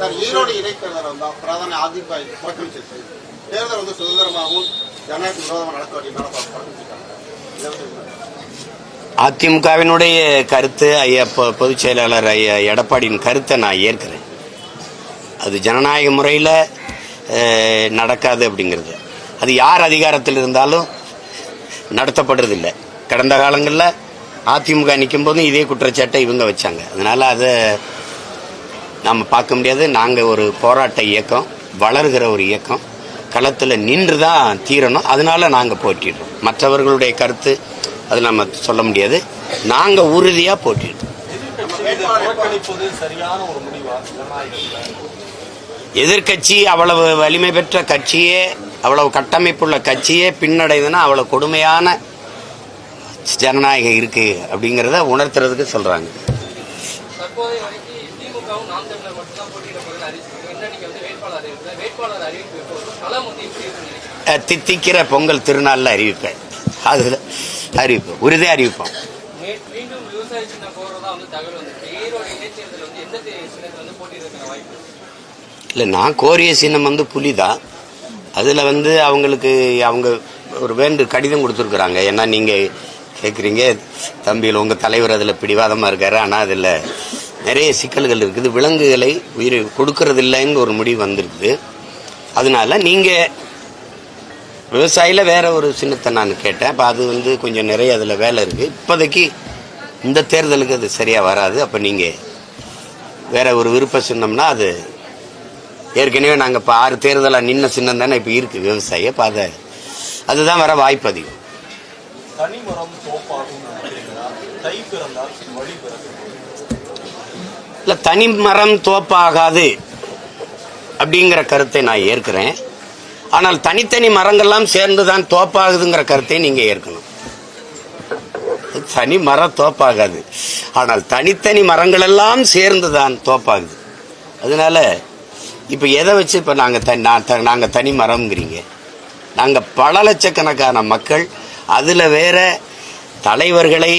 Sir, Erode இடைத்தேர்தல் வந்தால் பிரதான அதிமுக புறக்கணிச்சிருக்கு. தேர்தல் வந்து சுதந்திரமாகவும் ஜனநாயக விரோதமாக நடக்க வேண்டிய அதிமுகவினுடைய கருத்து ஐயா பொதுச் செயலாளர் ஐயா எடப்பாடியின் கருத்தை நான் ஏற்கிறேன். அது ஜனநாயக முறையில் நடக்காது அப்படிங்கிறது. அது யார் அதிகாரத்தில் இருந்தாலும் நடத்தப்படுறதில்லை. கடந்த காலங்களில் அதிமுக நிற்கும் போதும் இதே குற்றச்சாட்டை இவங்க வச்சாங்க. அதனால் அதை நாம் பார்க்க முடியாது. நாங்கள் ஒரு போராட்ட இயக்கம், வளர்கிற ஒரு இயக்கம், களத்தில் நின்று தான் தீரணும். அதனால நாங்கள் போட்டிடுறோம். மற்றவர்களுடைய கருத்து அது நம்ம சொல்ல முடியாது. நாங்கள் உறுதியாக போட்டிடுறோம். எதிர்கட்சி அவ்வளவு வலிமை பெற்ற கட்சியே, அவ்வளவு கட்டமைப்புள்ள கட்சியே பின்னடைதுன்னா அவ்வளவு கொடுமையான ஜனநாயகம் இருக்கு அப்படிங்கிறத உணர்த்துறதுக்கு சொல்றாங்க. தித்திக்கிற பொங்கல் திருநாள்ல அறிவிப்பேன். அதுல அறிவிப்போம், உறுதி அறிவிப்போம். இல்லை, நான் கோரிய சின்னம் வந்து புலிதான். அதில் வந்து அவங்களுக்கு அவங்க ஒரு கடிதம் கொடுத்துருக்குறாங்க. ஏன்னா நீங்கள் கேட்குறீங்க, தம்பியில் உங்கள் தலைவர் அதில் பிடிவாதமாக இருக்காரு, ஆனால் அதில் நிறைய சிக்கல்கள் இருக்குது, விலங்குகளை உயிர் கொடுக்கறதில்லைன்னு ஒரு முடிவு வந்திருக்குது. அதனால நீங்கள் விவசாயியில் வேற ஒரு சின்னத்தை நான் கேட்டேன். அப்போ அது வந்து கொஞ்சம் நிறைய அதில் வேலை இருக்குது. இப்போதைக்கு இந்த தேர்தலுக்கு அது சரியாக வராது. அப்போ நீங்கள் வேற ஒரு விருப்ப சின்னம்னா அது ஏற்கனவே நாங்கள் இப்போ 6 தேர்தலாக நின்ன சின்னம் தானே இப்போ இருக்குது விவசாயி. அப்போ அதுதான் வர வாய்ப்பு அதிகம். இல்லை, தனி மரம் தோப்பாகாது அப்படிங்கிற கருத்தை நான் ஏற்கிறேன். ஆனால் தனித்தனி மரங்கள்லாம் சேர்ந்து தான் தோப்பாகுதுங்கிற கருத்தை நீங்கள் ஏற்கணும். தனி மரம் தோப்பாகாது, ஆனால் தனித்தனி மரங்கள் எல்லாம் சேர்ந்து தான் தோப்பாகுது. அதனால இப்போ எதை வச்சு இப்போ நாங்கள் தனி மரம்ங்கிறீங்க? நாங்கள் பல லட்சக்கணக்கான மக்கள், அதில் வேற தலைவர்களை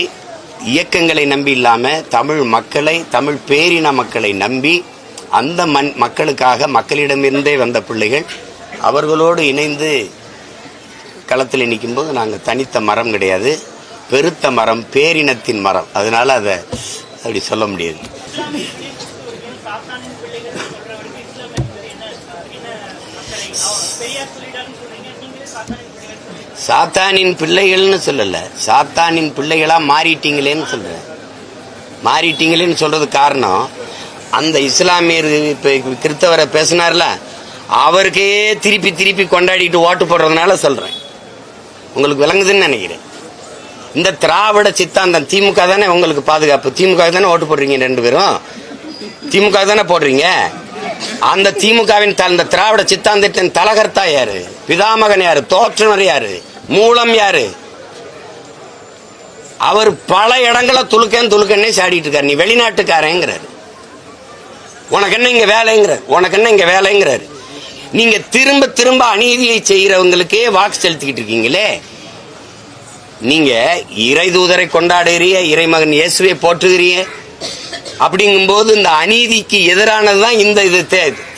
இயக்கங்களை நம்பி இல்லாமல் தமிழ் மக்களை, தமிழ் பேரின மக்களை நம்பி அந்த மக்களுக்காக மக்களிடமிருந்தே வந்த பிள்ளைகள், அவர்களோடு இணைந்து களத்தில் நிற்கும்போது நாங்கள் தனித்த மரம் கிடையாது, பெருத்த மரம், பேரினத்தின் மரம். அதனால அதை அப்படி சொல்ல முடியாது. சாத்தானின் பிள்ளைகள்னு சொல்லல, சாத்தானின் பிள்ளைகளா மாறிட்டீங்களேன்னு சொல்றேன். மாறிட்டீங்களேன்னு சொல்றது காரணம், அந்த இஸ்லாமியர் இப்ப கிறிஸ்தவரை பேசினார்ல, அவருக்கே திருப்பி திருப்பி கொண்டாடிட்டு ஓட்டு போடுறதுனால சொல்றேன். உங்களுக்கு விளங்குதுன்னு நினைக்கிறேன். இந்த திராவிட சித்தாந்தம் திமுக தானே உங்களுக்கு பாதுகாப்பு. திமுக தானே ஓட்டு போடுறீங்க, 2 பேரும் திமுக தானே போடுறீங்க. அந்த திமுகவின் அந்த திராவிட சித்தாந்தத்தின் தலகர்த்தா யாரு? பிதாமகன் யாரு? தோற்றுனர் யாரு? மூலம் யாரு? அவர் பல இடங்களை துளுக்கன்னே சாடிட்டு இருக்காரு. நீ வெளிநாட்டுக்காரங்கிறாரு. உனக்கு என்ன இங்க வேலைங்கிறார். உனக்கு என்ன இங்க வேலைங்கிறாரு. நீங்க திரும்ப திரும்ப அநீதியை செய்யறவங்களுக்கே வாக்கு செலுத்திக்கிட்டு இருக்கீங்களே. நீங்க இறை தூதரை கொண்டாடுகிறீங்க, இறைமகன் இயேசுவை போற்றுகிறீங்க. அப்படிங்கும்போது இந்த அநீதிக்கு எதிரானதுதான் இந்த இது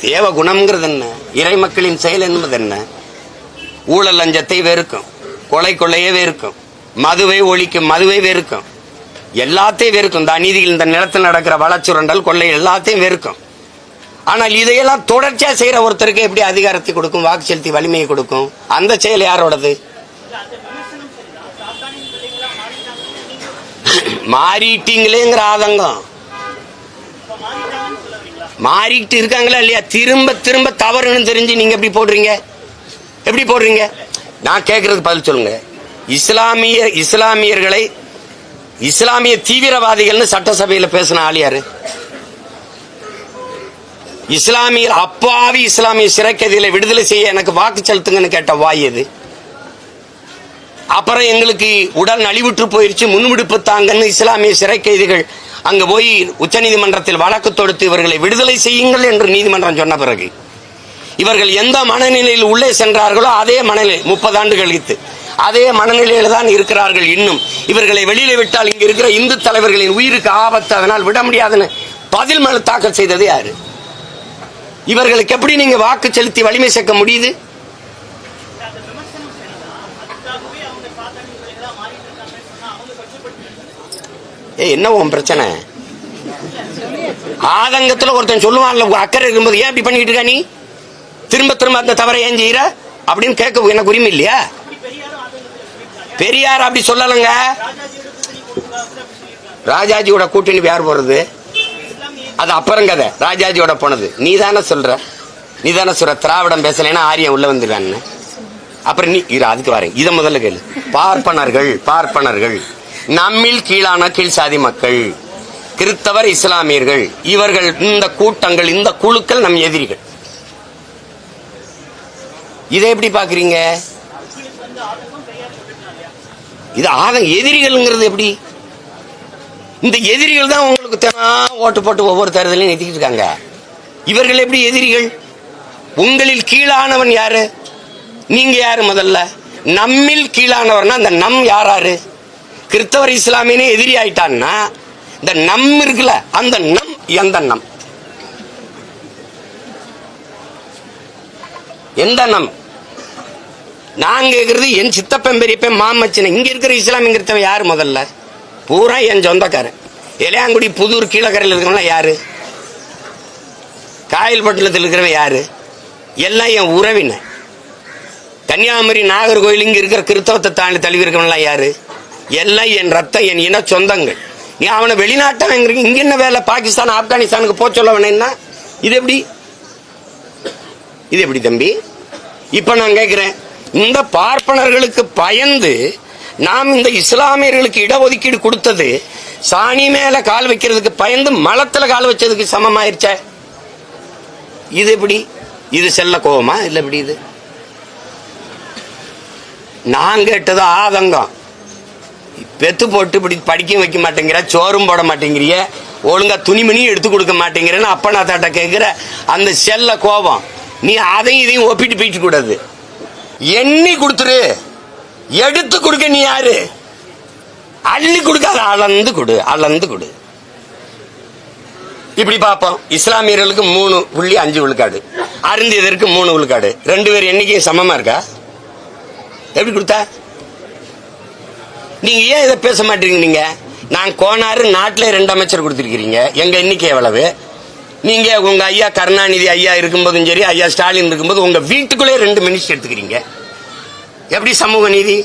தேவ குணம்ங்கிறது என்ன? இறை மக்களின் செயல் என்பது என்ன? ஊழல் லஞ்சத்தை வெறுக்கும், கொள்ளையே வெறுக்கும், மதுவை ஒழிக்கும், மதுவை வெறுக்கும், எல்லாத்தையும் வெறுக்கும். இந்த அநீதிகள், இந்த நிலத்தில் நடக்கிற வளச்சுரண்டல், கொள்ளை எல்லாத்தையும் வெறுக்கும். ஆனால் இதையெல்லாம் தொடர்ச்சியா செய்யற ஒருத்தருக்கு எப்படி அதிகாரத்தை கொடுக்கும், வாக்கு செலுத்தி வலிமையை கொடுக்கும்? அந்த செயல் யாரோடது? மாறிட்டீங்களேங்கிற ஆதங்கம். மாறிட்டு இருக்காங்களா இல்லையா? திரும்ப திரும்ப தவறுன்னு தெரிஞ்சு நீங்க எப்படி போடுறீங்க? எப்படி போடுறீங்க? நான் கேட்கறதுக்கு பதில் சொல்லுங்க. இஸ்லாமியர்களை இஸ்லாமிய தீவிரவாதிகள்னு சட்டசபையில் பேசின ஆள் யாரு? இஸ்லாமியர் அப்பாவி இஸ்லாமிய சிறை கைதிகளை விடுதலை செய்ய எனக்கு வாக்கு செலுத்துங்கன்னு கேட்ட வாய் எது? அப்புறம் எங்களுக்கு உடல் நலிவுற்று போயிருச்சு, முன்விடுப்பு தாங்கன்னு இஸ்லாமிய சிறை கைதிகள் அங்க போய் உச்ச நீதிமன்றத்தில் வழக்கு தொடுத்து இவர்களை விடுதலை செய்யுங்கள் என்று நீதிமன்றம் சொன்ன பிறகு இவர்கள் எந்த மனநிலையில் உள்ளே சென்றார்களோ அதே மனநிலை 30 ஆண்டு கழித்து அதே மனநிலையில தான் இருக்கிறார்கள். இன்னும் இவர்களை வெளியில விட்டால் இங்க இருக்கிற இந்து தலைவர்களின் உயிருக்கு ஆபத்து, அதனால் விட முடியாதுன்னு பதில் மனு தாக்கல் செய்தது யாரு? இவர்களுக்கு எப்படி நீங்க வாக்கு செலுத்தி வலிமை சேர்க்க முடியுது? என்ன உன் பிரச்சனை? ஆதங்கத்துல ஒருத்தன் சொல்லுவான்ல, அக்கறை இருக்கும்போது ஏன் இப்படி பண்ணிட்டு இருக்க, நீ திரும்ப திரும்ப அந்த தவறை ஏன் செய்யற அப்படின்னு கேட்க எனக்கு உரிமை இல்லையா? பெரியார் அப்படி சொல்லலங்க. ராஜாஜியோட கூட்டணி யார் போறது? அது அப்புறம் கதை. ராஜாஜியோட போனது நீ தானே சொல்ற. திராவிடம் பேசலைன்னா ஆரியம் உள்ள வந்துடுறான்னு. அப்புறம் நீ அதுக்கு வரேன். இதை முதல்ல கேளு. பார்ப்பனர்கள் நம்மில் கீழான கீழ் சாதி மக்கள், கிறிஸ்தவர், இஸ்லாமியர்கள், இவர்கள் இந்த கூட்டங்கள், இந்த குழுக்கள் நம் எதிரிகள். இதை எப்படி பாக்குறீங்க? இது எதிரிகள்ங்கிறது எப்படி? இந்த எதிரிகள் தான் உங்களுக்கு தினம் ஓட்டு போட்டு ஒவ்வொரு தேர்தலையும் நிறுத்திக்கிட்டு இருக்காங்க. இவர்கள் எப்படி எதிரிகள்? உங்களில் கீழானவன் யாரு? நீங்க யாரு? முதல்ல நம்மில் கீழானவர்னா அந்த நம் யாராரு? கிறிஸ்தவர், இஸ்லாமியனே எதிரி ஆயிட்டான்னா இந்த நம் இருக்குல்ல, அந்த நம் எந்த நம்? எந்த நம்? நான் கேட்கறது என் சித்தப்பன், பெரியப்பன், மாமச்சனை. இங்க இருக்கிற இஸ்லாமியங்கிறவன் யாரு? முதல்ல பூரா என் சொந்தக்காரன். இளையாங்குடி, புதூர், கீழக்கரையில் இருக்கிறவன் யாரு? காயல்பட்டினத்தில் இருக்கிறவன் யாரு? எல்லாம் என் உறவினர். கன்னியாகுமரி, நாகர்கோவில் இங்க இருக்கிற கிறிஸ்தவத்தை தாண்டி தழுவி இருக்கிறவன்லாம் யாரு? எல்லாம் என் ரத்தம், என் இன சொந்தங்கள். நீ அவனை வெளிநாட்டவன் இங்க என்ன வேலை? பாகிஸ்தான், ஆப்கானிஸ்தானுக்கு போக சொல்ல வேணா? இது எப்படி தம்பி? இப்ப நான் கேட்கிறேன், இந்த பார்ப்பனர்களுக்கு பயந்து நாம் இந்த இஸ்லாமியர்களுக்கு இடஒதுக்கீடு கொடுத்தது சாணி மேல கால் வைக்கிறதுக்கு பயந்து மலத்துல கால் வச்சதுக்கு சமமாயிருச்ச. இது எப்படி? இது செல்ல கோவமா இல்ல? எப்படி இது? நான் கேட்டது ஆதங்கம். பெத்து போட்டு இப்படி படிக்க வைக்க மாட்டேங்கிற, சோறும் போட மாட்டேங்கிறிய, ஒழுங்கா துணிமணியும் எடுத்து கொடுக்க மாட்டேங்கிறேன்னு அப்பனா தாட்ட கேட்கிற அந்த செல்ல கோபம். நீ அதையும் இதையும் ஒப்பிட்டு போயிட்டு கூடாது. எண்ணி கொடுத்துரு. எடுத்து கொடுக்க நீ யாரு? அள்ளி கொடுக்காத, அளந்து கொடு. இப்படி பார்ப்போம். இஸ்லாமியர்களுக்கு 3.5 விழுக்காடு, அருந்தியதற்கு 3 விழுக்காடு. 2 பேர் எண்ணிக்கையும் சமமா இருக்கா? எப்படி கொடுத்தா? நீங்க ஏன் இதை பேச மாட்டீங்க? நீங்க நான் கோனாறு நாட்டிலே 2 அமைச்சர் கொடுத்திருக்கிறீங்க. எங்க எண்ணிக்கை எவ்வளவு? நீங்க உங்க ஐயா கருணாநிதி ஐயா இருக்கும்போதும் சரி, ஐயா ஸ்டாலின் இருக்கும்போது உங்க வீட்டுக்குள்ளே 2 மினிஸ்டர் எடுத்துக்கிறீங்க. எப்படி சமூக நீதி?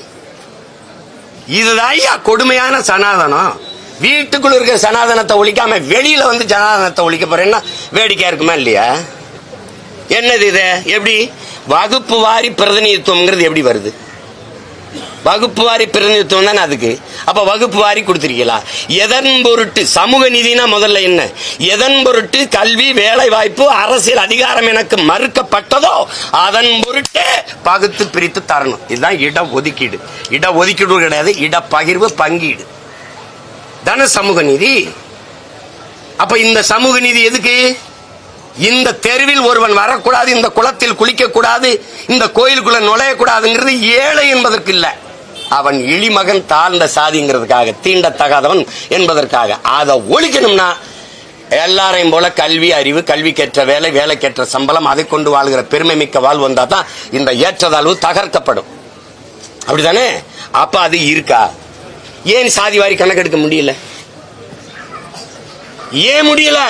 இதுதான் ஐயா கொடுமையான சனாதனம். வீட்டுக்குள்ள இருக்கிற சனாதனத்தை ஒழிக்காம வெளியில வந்து சனாதனத்தை ஒழிக்க போறேன்னா வேடிக்கையா இருக்குமா இல்லையா? என்னது இது? எப்படி வகுப்பு வாரி பிரதிநிதித்துவம்ங்கிறது எப்படி வருது? வகுப்பு வாரி பிரதிநிதித்துவம் தானே அதுக்கு. அப்ப வகுப்பு வாரி கொடுத்திருக்கீங்களா? எதன் பொருட்டு? சமூக நீதினா முதல்ல என்ன? எதன் பொருட்டு கல்வி, வேலை வாய்ப்பு, அரசியல் அதிகாரம் எனக்கு மறுக்கப்பட்டதோ அதன் பொருட்டு பகுத்து பிரித்து தரணும். இதுதான் இடஒதுக்கீடு. இடஒதுக்கீடு கிடையாது, இடப்பகிர்வு, பங்கீடு தானே சமூக நீதி. அப்ப இந்த சமூக நீதி எதுக்கு? இந்த தெருவில் ஒருவன் வரக்கூடாது, இந்த குளத்தில் குளிக்க கூடாது, இந்த கோயிலுக்குள்ள நுழையக்கூடாதுங்கிறது ஏழை என்பதற்கு இல்ல, அவன் இழிமகன், தாழ்ந்த சாதிங்கிறதுக்காக, தீண்டத்தகாதவன் என்பதற்காக. அதை ஒழிக்கணும்னா எல்லாரையும் போல கல்வி, அறிவு, கல்விக்கேற்ற வேலை, வேலைக்கேற்ற சம்பளம், அதை கொண்டு வாழ்கிற பெருமை மிக்க வாழ்வு வந்தா தான் இந்த ஏற்றதாழ்வு தகர்க்கப்படும். அப்படித்தானே? அப்ப அது இருக்கா? ஏன் சாதி வாரி கணக்கெடுக்க முடியல? ஏன் முடியல?